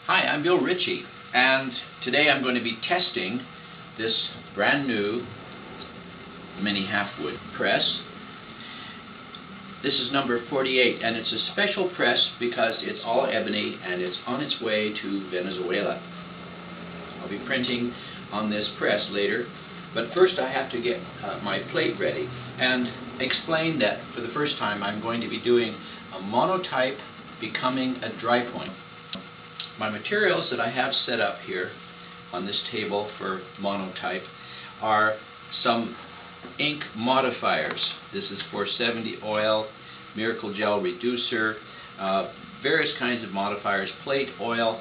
Hi, I'm Bill Ritchie, and today I'm going to be testing this brand new Mini Halfwood Press. This is number 48, and it's a special press because it's all ebony and it's on its way to Venezuela. I'll be printing on this press later, but first I have to get my plate ready and explain that for the first time I'm going to be doing a monotype becoming a drypoint. My materials that I have set up here on this table for monotype are some ink modifiers. This is 470 oil, Miracle Gel Reducer, various kinds of modifiers, plate oil.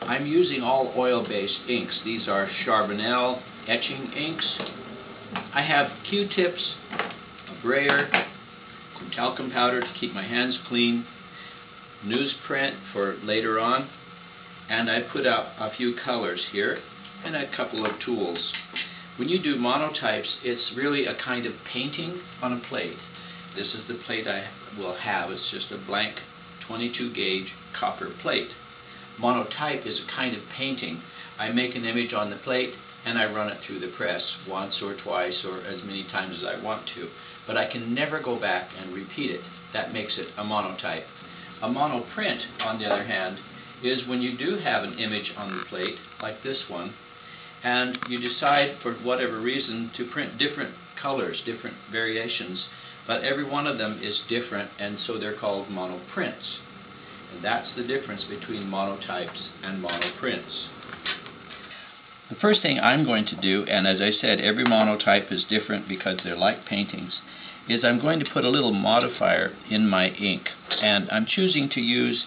I'm using all oil-based inks. These are Charbonnel etching inks. I have Q-tips, a brayer, some talcum powder to keep my hands clean, newsprint for later on, and I put out a few colors here and a couple of tools. When you do monotypes, it's really a kind of painting on a plate. This is the plate I will have. It's just a blank 22 gauge copper plate. Monotype is a kind of painting. I make an image on the plate and I run it through the press once or twice or as many times as I want to. But I can never go back and repeat it. That makes it a monotype. A monoprint, on the other hand, is when you do have an image on the plate, like this one, and you decide for whatever reason to print different colors, different variations, but every one of them is different, and so they're called monoprints. And that's the difference between monotypes and monoprints. The first thing I'm going to do, and as I said, every monotype is different because they're like paintings, is I'm going to put a little modifier in my ink, and I'm choosing to use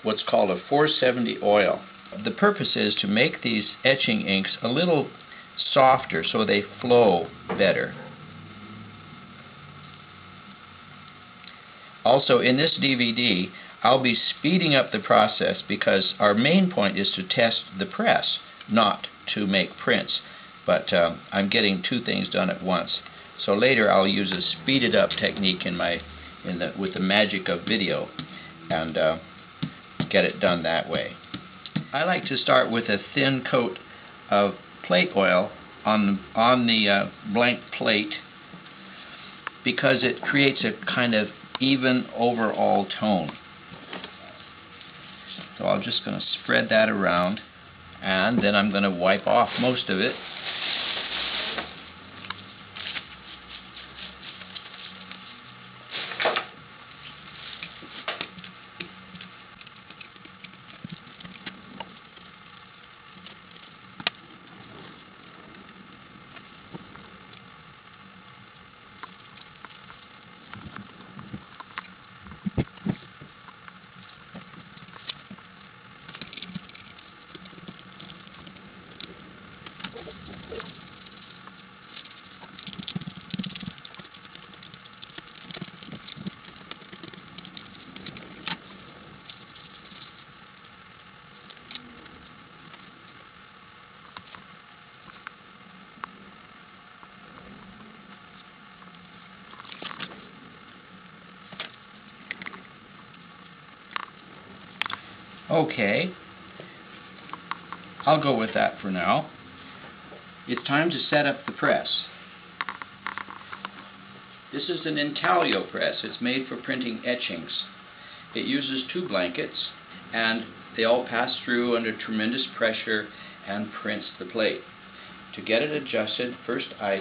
what's called a 470 oil. The purpose is to make these etching inks a little softer so they flow better. Also, in this DVD, I'll be speeding up the process because our main point is to test the press, not to make prints. But I'm getting two things done at once. So later I'll use a speeded up technique with the magic of video and get it done that way. I like to start with a thin coat of plate oil on the blank plate because it creates a kind of even overall tone. So I'm just going to spread that around, and then I'm going to wipe off most of it. Okay, I'll go with that for now. It's time to set up the press. This is an intaglio press. It's made for printing etchings. It uses two blankets, and they all pass through under tremendous pressure and prints the plate. To get it adjusted, first I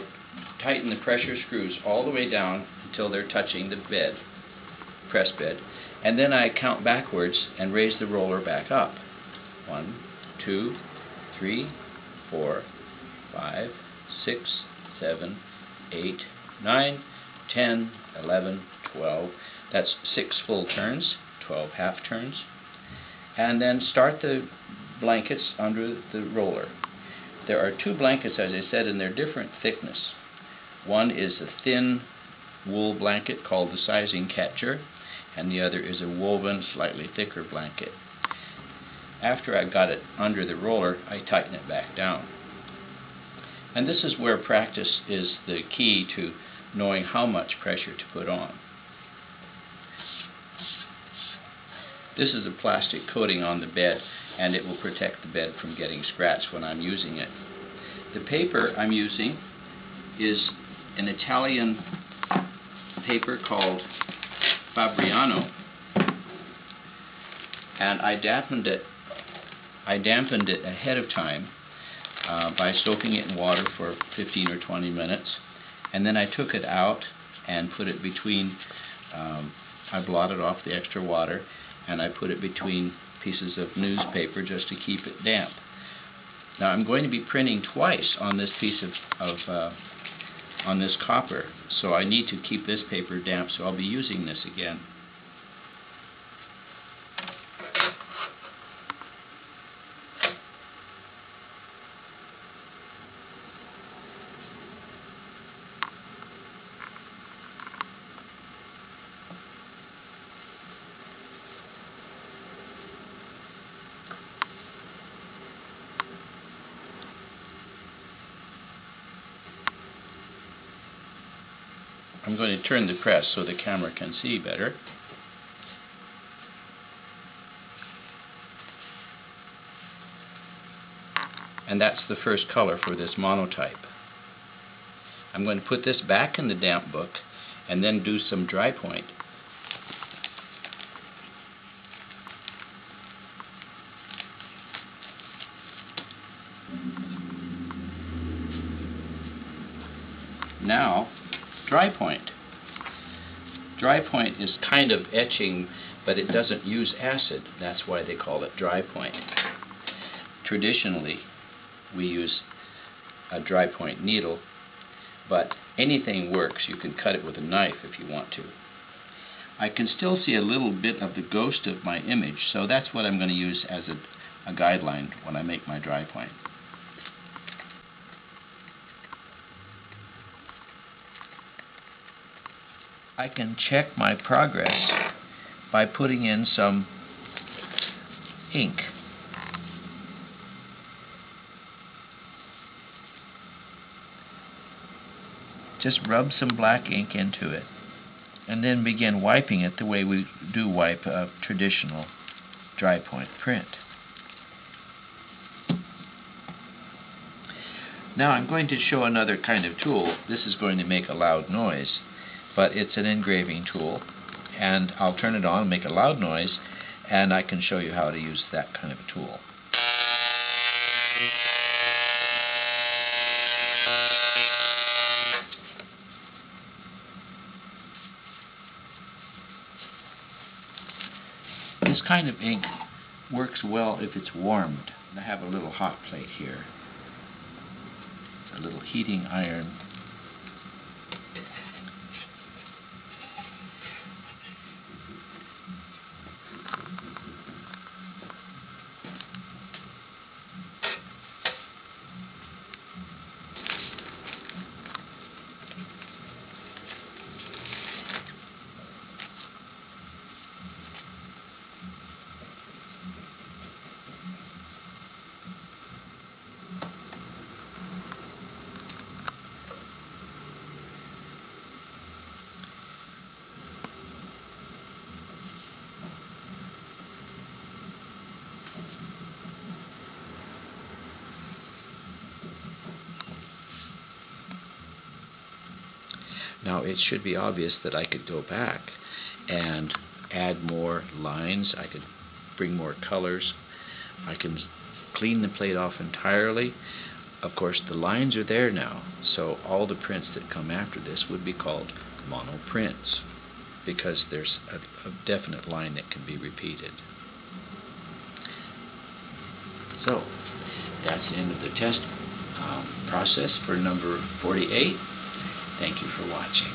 tighten the pressure screws all the way down until they're touching the press bed. And then I count backwards and raise the roller back up. 1, 2, 3, 4, 5, 6, 7, 8, 9, 10, 11, 12. That's 6 full turns, 12 half turns. And then start the blankets under the roller. There are two blankets, as I said, and they're different thickness. One is a thin wool blanket called the sizing catcher, and the other is a woven, slightly thicker blanket. After I've got it under the roller, I tighten it back down. And this is where practice is the key to knowing how much pressure to put on. This is a plastic coating on the bed, and it will protect the bed from getting scratched when I'm using it. The paper I'm using is an Italian paper called Fabriano, and I dampened it ahead of time by soaking it in water for 15 or 20 minutes, and then I took it out and put it between, I blotted off the extra water, and I put it between pieces of newspaper just to keep it damp. Now I'm going to be printing twice on this piece on this copper, so I need to keep this paper damp, so I'll be using this again. I'm going to turn the press so the camera can see better. And that's the first color for this monotype. I'm going to put this back in the damp book and then do some dry point. Now, dry point. Dry point is kind of etching, but it doesn't use acid. That's why they call it dry point. Traditionally, we use a dry point needle, but anything works. You can cut it with a knife if you want to. I can still see a little bit of the ghost of my image, so that's what I'm going to use as a guideline when I make my dry point. I can check my progress by putting in some ink. Just rub some black ink into it and then begin wiping it the way we do wipe a traditional dry point print. Now I'm going to show another kind of tool. This is going to make a loud noise, but it's an engraving tool, and I'll turn it on and make a loud noise, and I can show you how to use that kind of a tool. This kind of ink works well if it's warmed. I have a little hot plate here, a little heating iron. Now it should be obvious that I could go back and add more lines. I could bring more colors. I can clean the plate off entirely. Of course, the lines are there now, so all the prints that come after this would be called mono prints, because there's a definite line that can be repeated. So that's the end of the test process for number 48. Thank you for watching.